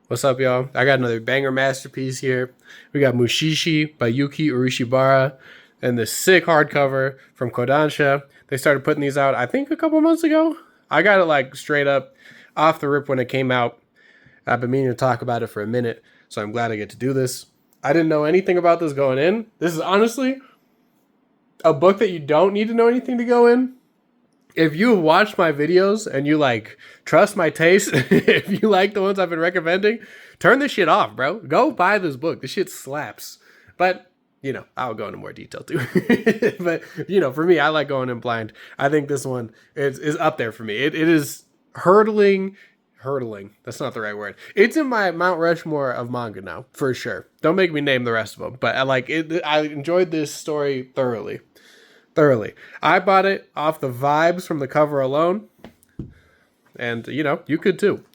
What's up, y'all? I got another banger masterpiece here. We got Mushishi by Yuki Urishibara and this sick hardcover from Kodansha. They started putting these out, I think, a couple months ago. I got it like straight up off the rip when it came out. I've been meaning to talk about it for a minute, so I'm glad I get to do this. I didn't know anything about this going in. This is honestly a book that you don't need to know anything to go in. If you watch my videos and you like trust my taste, if you like the ones I've been recommending, turn this shit off, bro. Go buy this book. This shit slaps. But I'll go into more detail too. But for me, I like going in blind. I think this one is up there for me. It is hurdling. That's not the right word. It's in my Mount Rushmore of manga now, for sure. Don't make me name the rest of them, but I like it. I enjoyed this story thoroughly. I bought it off the vibes from the cover alone. And, you could too.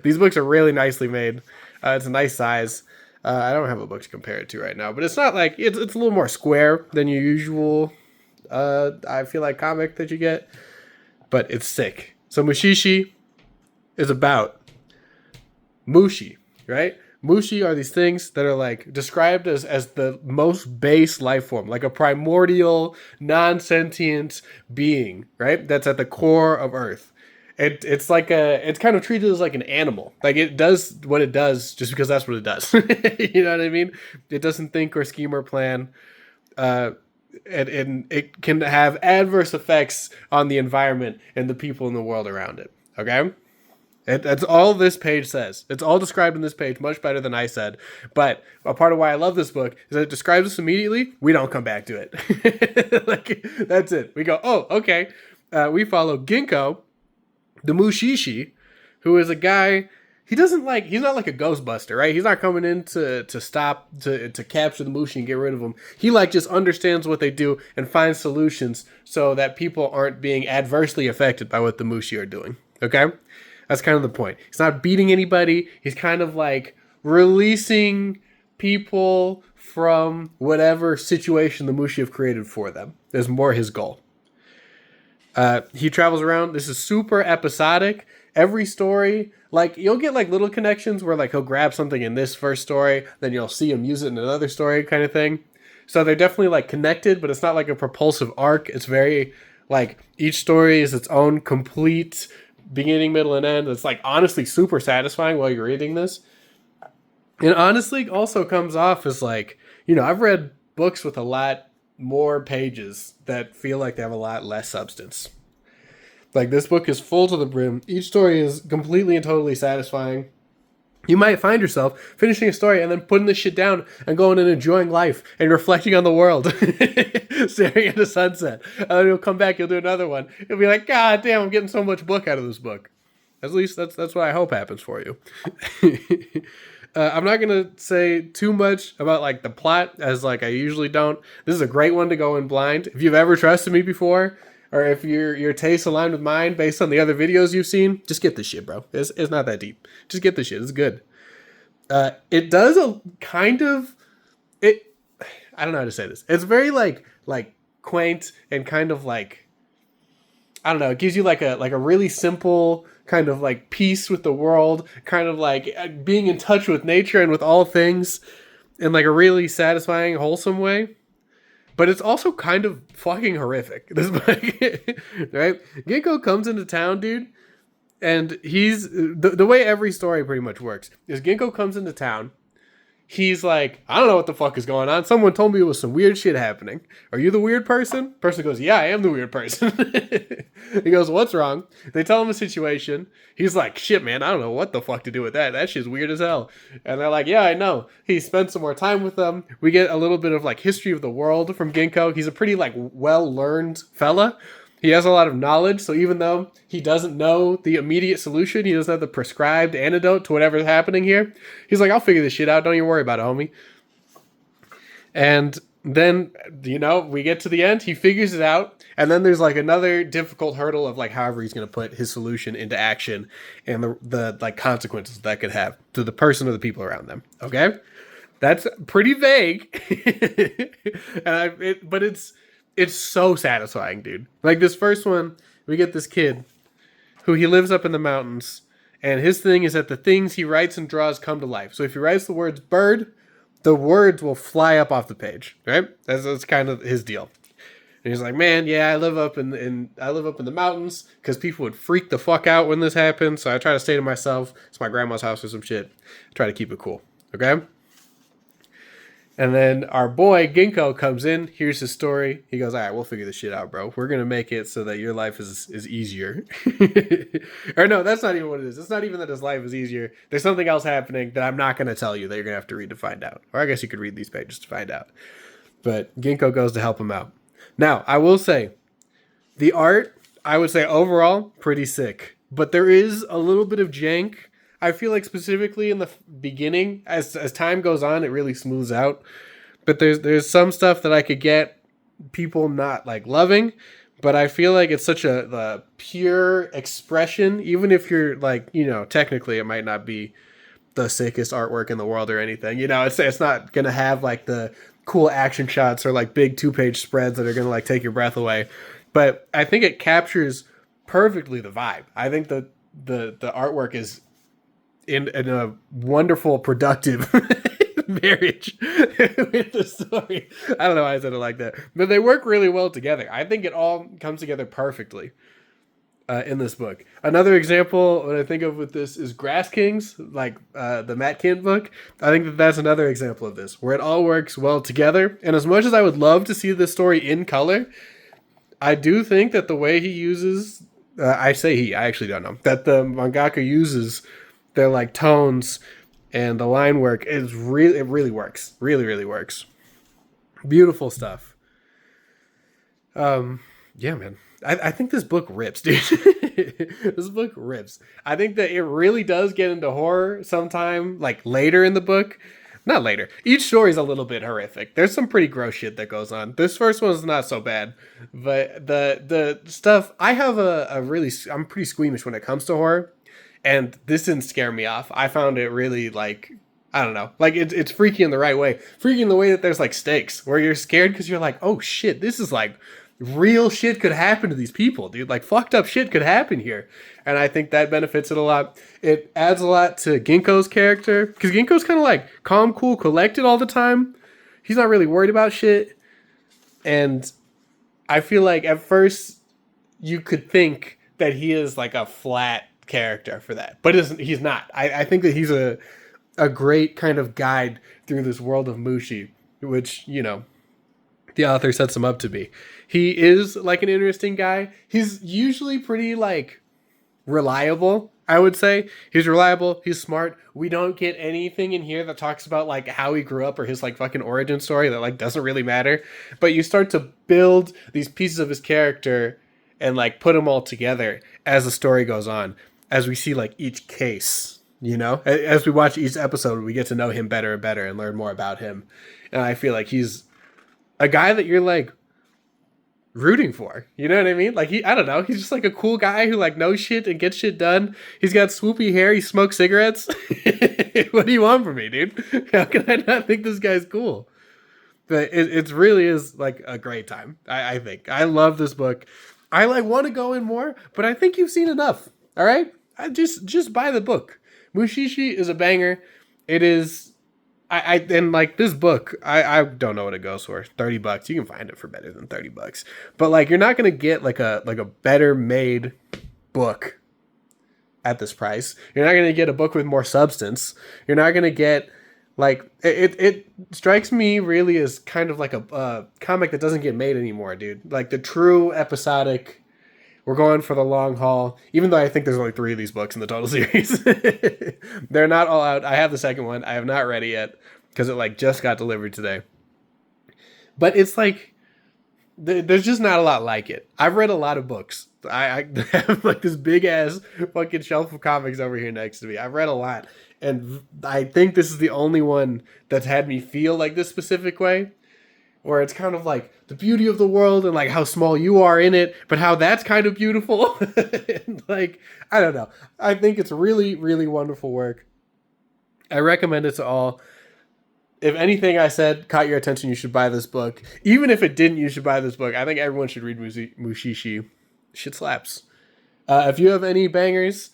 These books are really nicely made. It's a nice size. I don't have a book to compare it to right now, but it's not like, it's a little more square than your usual, I feel like, comic that you get. But it's sick. So Mushishi is about Mushi, right? Mushi are these things that are like described as the most base life form, like a primordial, non-sentient being, right? That's at the core of Earth. It's kind of treated as like an animal. Like it does what it does just because that's what it does. You know what I mean? It doesn't think or scheme or plan. And it can have adverse effects on the environment and the people in the world around it. Okay? That's all this page says. It's all described in this page, much better than I said. But a part of why I love this book is that it describes us immediately. We don't come back to it. Like, that's it. We go, oh, okay. We follow Ginkgo, the Mushishi, who is a guy. He's not like a Ghostbuster, right? He's not coming in to capture the Mushi and get rid of them. He like just understands what they do and finds solutions so that people aren't being adversely affected by what the Mushi are doing. Okay? That's kind of the point. He's not beating anybody. He's kind of like releasing people from whatever situation the Mushi have created for them. Is more his goal. He travels around. This is super episodic. Every story, like you'll get like little connections where like he'll grab something in this first story, then you'll see him use it in another story kind of thing. So they're definitely like connected, but it's not like a propulsive arc. It's very like each story is its own complete beginning, middle, and end. It's like honestly super satisfying while you're reading this. And honestly also comes off as like, I've read books with a lot more pages that feel like they have a lot less substance. Like this book is full to the brim. Each story is completely and totally satisfying. You might find yourself finishing a story and then putting this shit down and going and enjoying life and reflecting on the world, staring at the sunset. And then you'll come back, you'll do another one. You'll be like, God damn, I'm getting so much book out of this book. At least that's what I hope happens for you. I'm not going to say too much about like the plot as like I usually don't. This is a great one to go in blind. If you've ever trusted me before, or if your tastes align with mine based on the other videos you've seen, just get this shit, bro. It's not that deep. Just get this shit. It's good. It does a kind of it. I don't know how to say this. It's very like quaint and kind of like I don't know. It gives you like a really simple kind of like peace with the world, kind of like being in touch with nature and with all things, in like a really satisfying, wholesome way. But it's also kind of fucking horrific. This book, right? Ginkgo comes into town, dude, and he's the way every story pretty much works is Ginkgo comes into town. He's like, I don't know what the fuck is going on. Someone told me it was some weird shit happening. Are you the weird person? Person goes, yeah, I am the weird person. He goes, what's wrong? They tell him a situation. He's like, shit, man, I don't know what the fuck to do with that. That shit's weird as hell. And they're like, yeah, I know. He spends some more time with them. We get a little bit of like history of the world from Ginkgo. He's a pretty like well-learned fella. He has a lot of knowledge, so even though he doesn't know the immediate solution, he doesn't have the prescribed antidote to whatever's happening here, he's like, I'll figure this shit out, don't even worry about it, homie. And then, we get to the end, he figures it out, and then there's like another difficult hurdle of like however he's going to put his solution into action and the like consequences that could have to the person or the people around them, okay? That's pretty vague, but it's so satisfying, dude. Like this first one, we get this kid who he lives up in the mountains And his thing is that the things he writes and draws come to life. So if he writes the words bird, the words will fly up off the page, right? That's kind of his deal. And he's like, man, yeah, I live up in the mountains because people would freak the fuck out when this happens. So I try to stay to myself. It's my grandma's house or some shit. I try to keep it cool. Okay. And then our boy Ginkgo comes in, hears his story. He goes, all right, we'll figure this shit out, bro. We're going to make it so that your life is easier. Or no, that's not even what it is. It's not even that his life is easier. There's something else happening that I'm not going to tell you that you're going to have to read to find out. Or I guess you could read these pages to find out. But Ginkgo goes to help him out. Now, I will say, the art, I would say overall, pretty sick. But there is a little bit of jank. I feel like specifically in the beginning, as time goes on, it really smooths out. But there's some stuff that I could get people not like loving, but I feel like it's such the pure expression, even if you're like, technically it might not be the sickest artwork in the world or anything. It's not gonna have like the cool action shots or like big 2-page spreads that are gonna like take your breath away. But I think it captures perfectly the vibe. I think the artwork is in a wonderful, productive marriage with the story. I don't know why I said it like that, but they work really well together. I think it all comes together perfectly in this book. Another example that I think of with this is Grass Kings, like the Matt Kent book. I think that's another example of this, where it all works well together. And as much as I would love to see this story in color, I do think that the way he uses, I actually don't know, that the mangaka uses their like tones and the line work is it really works. Really, really works. Beautiful stuff. Yeah, man. I think this book rips, dude. This book rips. I think that it really does get into horror sometime, like later in the book. Not later. Each story is a little bit horrific. There's some pretty gross shit that goes on. This first one's not so bad, but the stuff I have I'm pretty squeamish when it comes to horror. And this didn't scare me off. I found it really like, I don't know, like it's freaky in the right way. Freaky in the way that there's like stakes where you're scared because you're like, oh shit, this is like real shit could happen to these people, dude. Like fucked up shit could happen here. And I think that benefits it a lot. It adds a lot to Ginkgo's character because Ginkgo's kind of like calm, cool, collected all the time. He's not really worried about shit. And I feel like at first you could think that he is like a flat character for that, but he's not. I think that he's a great kind of guide through this world of Mushi, which the author sets him up to be. He is like an interesting guy. He's usually pretty like reliable, I would say. He's reliable, he's smart. We don't get anything in here that talks about like how he grew up or his like fucking origin story that like doesn't really matter, but you start to build these pieces of his character and like put them all together as the story goes on. As we see like each case, as we watch each episode, we get to know him better and better and learn more about him. And I feel like he's a guy that you're like rooting for. You know what I mean? Like I don't know. He's just like a cool guy who like knows shit and gets shit done. He's got swoopy hair. He smokes cigarettes. What do you want from me, dude? How can I not think this guy's cool? But it really is like a great time. I think I love this book. I like want to go in more, but I think you've seen enough. All right, I just buy the book. Mushishi is a banger. It is. And like this book, I don't know what it goes for. $30. You can find it for better than $30. But like you're not gonna get like a better made book at this price. You're not gonna get a book with more substance. You're not gonna get like it strikes me really as kind of like a comic that doesn't get made anymore, dude. Like the true episodic. We're going for the long haul, even though I think there's only 3 of these books in the total series. They're not all out. I have the second one. I have not read it yet because it like just got delivered today. But it's like, there's just not a lot like it. I've read a lot of books. I have like this big ass fucking shelf of comics over here next to me. I've read a lot. And I think this is the only one that's had me feel like this specific way. Where it's kind of like the beauty of the world and like how small you are in it, but how that's kind of beautiful. And like, I don't know. I think it's really, really wonderful work. I recommend it to all. If anything I said caught your attention, you should buy this book. Even if it didn't, you should buy this book. I think everyone should read Mushishi. Shit slaps. If you have any bangers,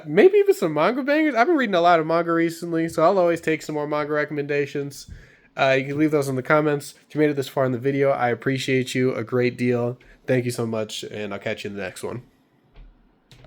Maybe even some manga bangers. I've been reading a lot of manga recently, so I'll always take some more manga recommendations. You can leave those in the comments. If you made it this far in the video, I appreciate you a great deal. Thank you so much, and I'll catch you in the next one.